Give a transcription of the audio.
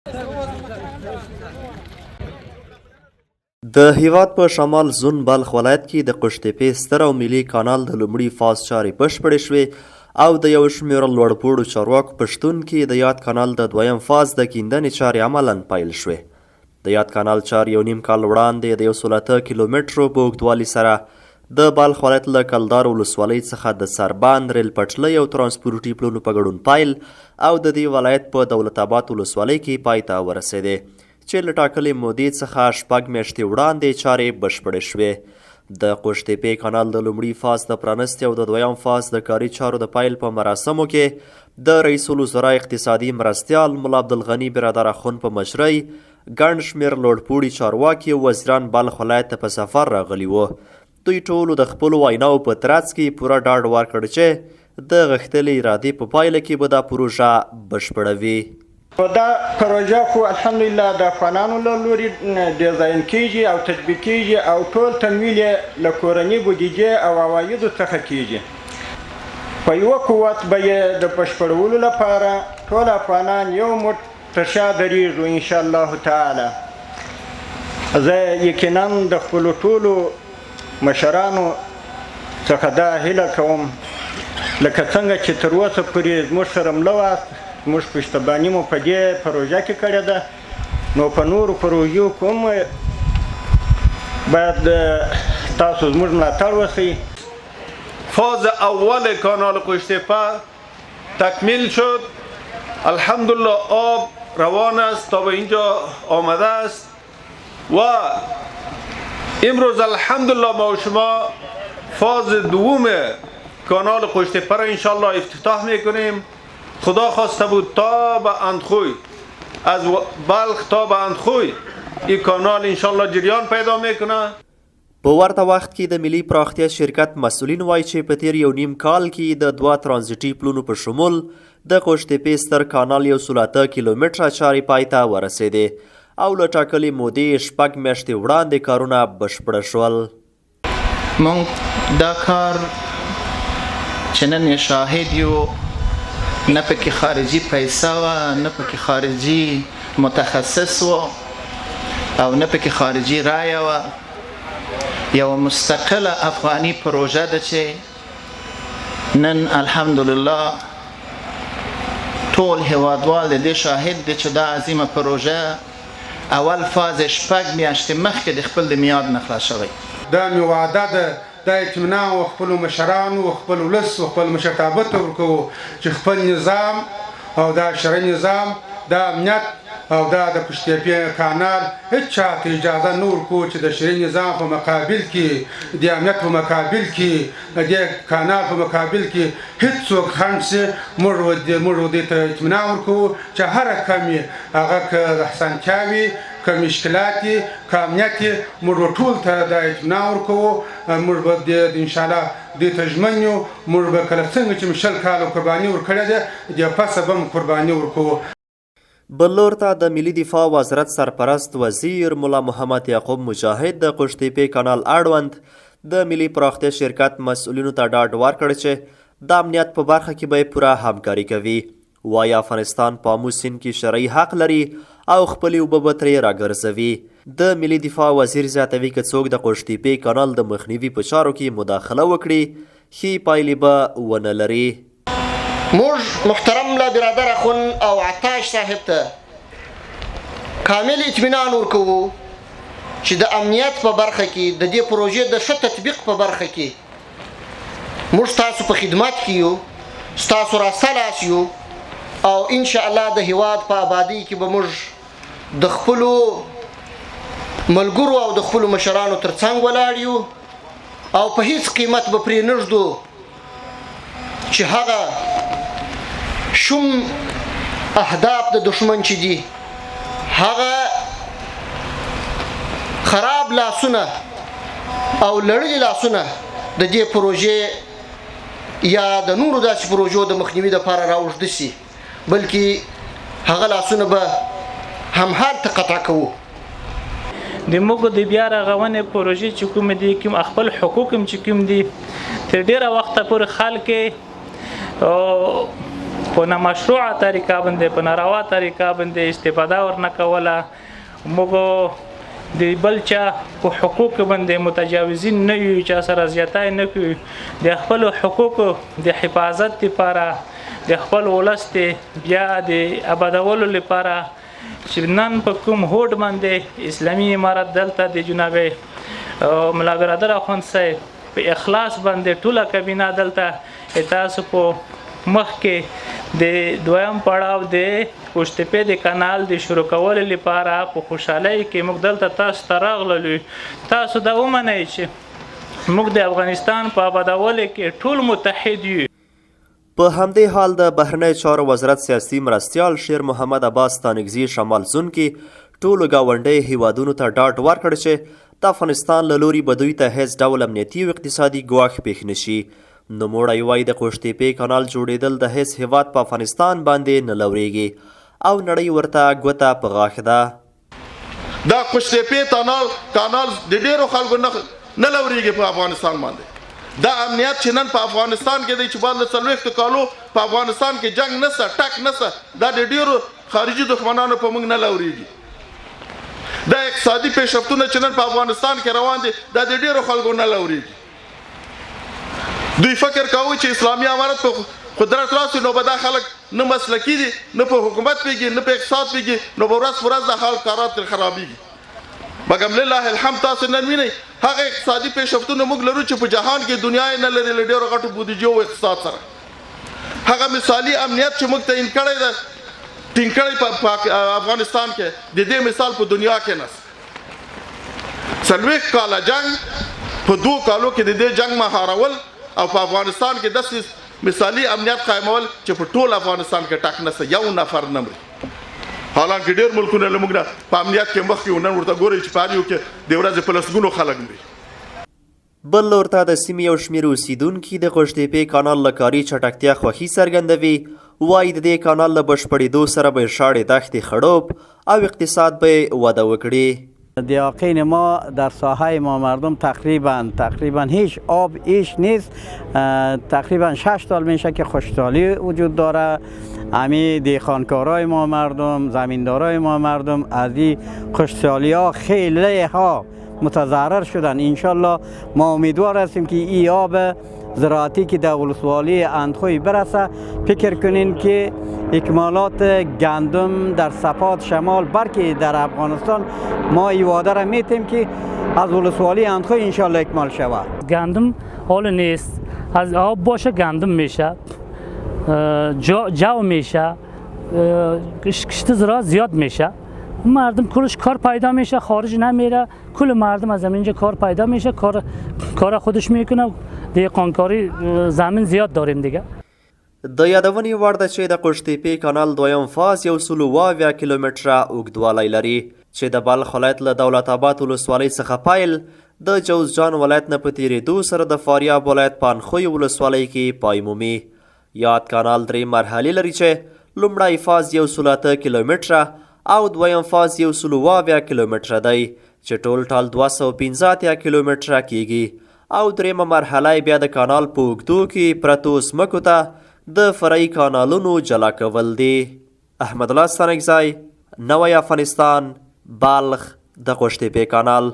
د هیواد په شمال زون بلخ ولایت کې د قشتېپې ستر او ملي کانال د لومړي فاز چارې بشپړې شوې او د یو شمېر لوړپوړو چارواکو په شتون کې د یاد کانال د دویم فاز د کیندنې چارې عملاً پیل شوې. د یاد کانال چارې یو نیم کال وړاندې د 108 کیلومترو په اوږدوالي سره د بلخ ولایت له کلدار ولسوالۍ څخه د سرباند ریل پټلۍ او ترانسپورټي پلونو په ګډون پیل او د دې ولایت په دولت آباد ولسوالۍ کې پای ته ورسېدې چې له ټاکلې مودې څخه 6 میاشتې وړاندې چارې بشپړې شوې. د قشتېپې کانال د لومړي فاز د پرانستې او د دویم فاز د کاري چارو د پیل په مراسمو کې د رئیس الوزرا اقتصادي مرستیال ملا عبدالغني برادر اخون په مشرۍ ګڼ شمېر لوړپوړي چارواکي او وزیران بلخ ولایت ته په سفر راغلي وو. دوی ټولو د خپلو ویناو په ترڅ کې پوره ډاډ ورکړ چې د غښتلې ارادې په پایله کې به دا پروژه بشپړوي. دا پروژه خو الحمدلله د افغانانو له لوري ډیزاین کیږي او تطبیق کیږي او ټول تمویل یې له کورنۍ بودیجې او عوایدو څخه کیږي. په یوه قوت به یې د بشپړولو لپاره ټول افغانان یو موټ تر شا درېږو انشاءالله تعالی. زه یقینا د خپلو ټولو مشرانو څخه دا هیله کوم لکه څنګه چې تر اوسه پورې زموږ سره مله واست، موږ پشتباني مو په دې پروژه کې کړې ده، نو په نورو پروژو کوم باید تاسو زموږ ملاتړ وسئ. فاز اول کانال قشتېپه تکمیل شد. الحمدلله آب روان است تا به اینجا آمده است و امروز الحمدلله ما و شما فاز دوم کانال قشتېپه را انشالله افتتاح میکنیم. خدا خواسته بود تا به اندخوی، از بلخ تا به اندخوی این کانال انشالله جریان پیدا میکنه. په ورته وخت کې د ملي پراختیا شرکت مسؤلین وایي چې په تیر یو نیم کال کې د 2 ترانزیټي پلونو په شمول د قشتېپې ستر کانال 108 کیلومتره چارې پای ته ورسېدې او له ټاکلې مودې 6 میاشتې وړاندې کارونه بشپړه شول. موږ دا کار چې نن یې شاهد یو، نه پکې خارجي پیسه وه، نه پکې خارجي متخصص و او نه پکې خارجي رایه وه. یوه مستقله افغاني پروژه ده چې نن الحمدلله ټول هیوادوال د دې شاهد دی چې دا عظیمه پروژه اول فاز 6 میاشتې مخکې د خپل د میاد نه خلاص شوی. دا مې وعده ده دا اطمینان و خپلو مشرانو و خپل ولس و خپل مشرتابه ته ورکوو چې خپل نظام او دا شرعي نظام دا امنیت او دا د قشتېپې کانال هیڅ چاته اجازه نه ورکوو چې د شرعي نظام په مقابل کې د امنیت په مقابل کې د دې کانال په مقابل کې هیڅوک خنډ شي. موږ دې ته اطمینان ورکوو چې هره کمې هغه که احسانتیا وي، که مشکلات دي، که امنیت دي، موږ ټول ته دا اطمینان ورکوو. موږ به انشاءالله دې ته ژمن یو. موږ به کله څنګه چې 20 کاله قرباني ورکړې ده دې پسه به هم قرباني ورکوو. بل لور ته د ملي دفاع وزارت سرپرست وزیر ملا محمد یعقوب مجاهد د قشتېپې کانال اړوند د ملي پراختیا شرکت مسؤلینو ته ډاډ ورکړ چې د امنیت په برخه کې به پوره همکاري کوي. وایي افغانستان په آمو سیند کې شرعي حق لري او خپلې اوبه به ترې راګرځوي. د ملي دفاع وزیر زیاتوي که څوک د قشتېپې کانال د مخنیوي په چارو کې مداخله وکړي ښې پایلې به ونه لري. موږ محترم له برادر اخون او عطاش صاحب ته کامل اطمینان ورکوو چې د امنیت په برخه کې د دې پروژې د ښه تطبیق په برخه کې موږ ستاسو په خدمت کې یو، ستاسو راسته لاس یو او انشاءالله د هیواد په آبادی کې به موږ د خپلو ملګرو او د خپلو مشرانو تر څنګ ولاړ یو او په هیڅ قیمت به پرې نږدو چې هغه شوم اهداف د دشمن چې دي، هغه خراب لاسونه او لړلي لاسونه د دې پروژې یا د نورو داسې پروژو د مخنیوي لپاره راوږده سي، بلکې هغه لاسونه به همهالته قطع کوو. د موږ د بیا رغونې پروژې چې کوم دي، کوم خپل حقوق چې کوم دي، تر ډیره وخته پورې خلک په نامشروعه طریقه باندې په ناروا طریقه باندې استفاده ورنه کوله موږ د بل چا په حقوق باندې متجاوزین نه یو چا سره زیاتی نه کوي د خپل حقوق د حفاظت لپاره د خپل ولس بیا د آبادولو لپاره چې نن په کوم هوډ باندې اسلامي امارت دلته د جناب ملا برادر اخوندصاحب په اخلاص باندې ټوله کابینه دلته تاسو په مخکې د دویم پړاو د پشتپې د کانال د شروع کولو لپاره په خوشحالۍ کې موږ دلته تاسو ته راغللو تاسو دا ومنئ چې موږ د افغانستان په آبادولو کې ټول متحد یو. په همدې حال د بهرنی چارو وزارت سیاسي مرستیال شیر محمد عباس ستانکزي شمال زون کې ټولو ګاونډي هیوادونو ته ډاډ ورکړ چې د افغانستان له لوري به دوی ته هیڅ ډول امنیتي او اقتصادي ګواښ پیښ نه شي. نوموړی وایي د قوشتېپې کانال جوړېدل د هیڅ هیواد په افغانستان باندې نه لورېږي او نړۍ ورته ګوته په غاښ ده. دا قوشتېپې کانال د ډېرو خلکو نه لورېږي په افغانستان باندې. دا امنیت چې نن په افغانستان کې دی چې بعد له 40 کالو په افغانستان کې جنگ نسته ټک نسته دا د ډېرو خارجي دښمنانو په موږ نه لورېږي. دا اقتصادي پیشرفتونه چې نن په افغانستان کې روان دي دا د ډېرو خلکو نه لورېږي. دوی فکر کوي چې اسلامي امارت په قدرت راسي نو به دا خلک نه مسلکي دي نه په حکومت پیږي نه په اقتصاد پیږي نو به ورځ ورځ د حال کارات خرابېږي. مګر لله الحمد تاسو نن وینئ هغه اقتصادي پیشرفتونه موږ لرو چې په جهان کې دنیا یې نه لري له ډېرو غټو بودیجو او اقتصاد سره. هغه مثالي امنیت چې موږ تعیین کړی ده ټینګ کړی په افغانستان کې د دې مثال په دنیا کې نشته. 40 کاله جنگ په 2 کالو کې د دې جنگ مهارول او په افغانستان کې داسې مثالي امنیت قائمول چې په ټول افغانستان کې ټک نشته یو نفر نه مري. حالانکه ډېر ملکونه له موږ نه په امنیت کې مخکې نن ورته ګورئ چې په هر یو کې د ورځې په لسګونو خلک مري. بل لور ته د سیمې یو شمېر اوسیدونکي د قوشتېپې کانال له کاري چټکتیا خوښي څرګندوي. وایي د دې کانال له بشپړېدو سره به شاړې دښتې خړوب او اقتصاد به وده وکړي. دیاقین ما در ساحه ما مردم تقریبا هیچ آب هیچ نیست. تقریبا 6 سال میشه که خشکسالی وجود داره. همه دیخانکارای ما مردم زمیندارای ما مردم از این خشکسالی ها خیلی ها متضرر شدن. انشالله ما امیدوار هستیم که این آب زراعتی که در ولسوالی اندخوی برسه. فکر کنین که اکمالات گندم در سپات شمال بلکه در افغانستان ما این وعده را میتیم که از ولسوالی اندخوی انشالله اکمال شود. گندم حال نیست از آب باشه گندم میشه جو میشه کشت زراعت زیاد میشه مردم کلش کار پیدا میشه خارج نمیره کل مردم از اینجا کار پیدا میشه کار خودش میکنه دیقانکاری زمین زیاد داریم دیگه. د یادونې وړ ده چې د قوشتېپې کانال دویم فاز 122 کیلومتره اوږدوالی لري چې د بلخ ولایت له دولت آباد ولسوالۍ څخه پیل د جوزجان ولایت نه په تېرېدو سره د فاریاب ولایت په انخوی ولسوالۍ کې پای مومي. یاد کانال 3 مرحلې لري چې لومړی فاز 108 کیلومتره او دویم فاز 122 کیلومتره دی چې ټول ټال 215 کیلومتره کیږي او دریمه مرحله بیا د کانال په اوږدو کې پرتو ځمکو ته د فرعي کانالونو جلا کول دي. احمد الله ستانکزی، نوی افغانستان، بلخ، د قوشتېپې کانال.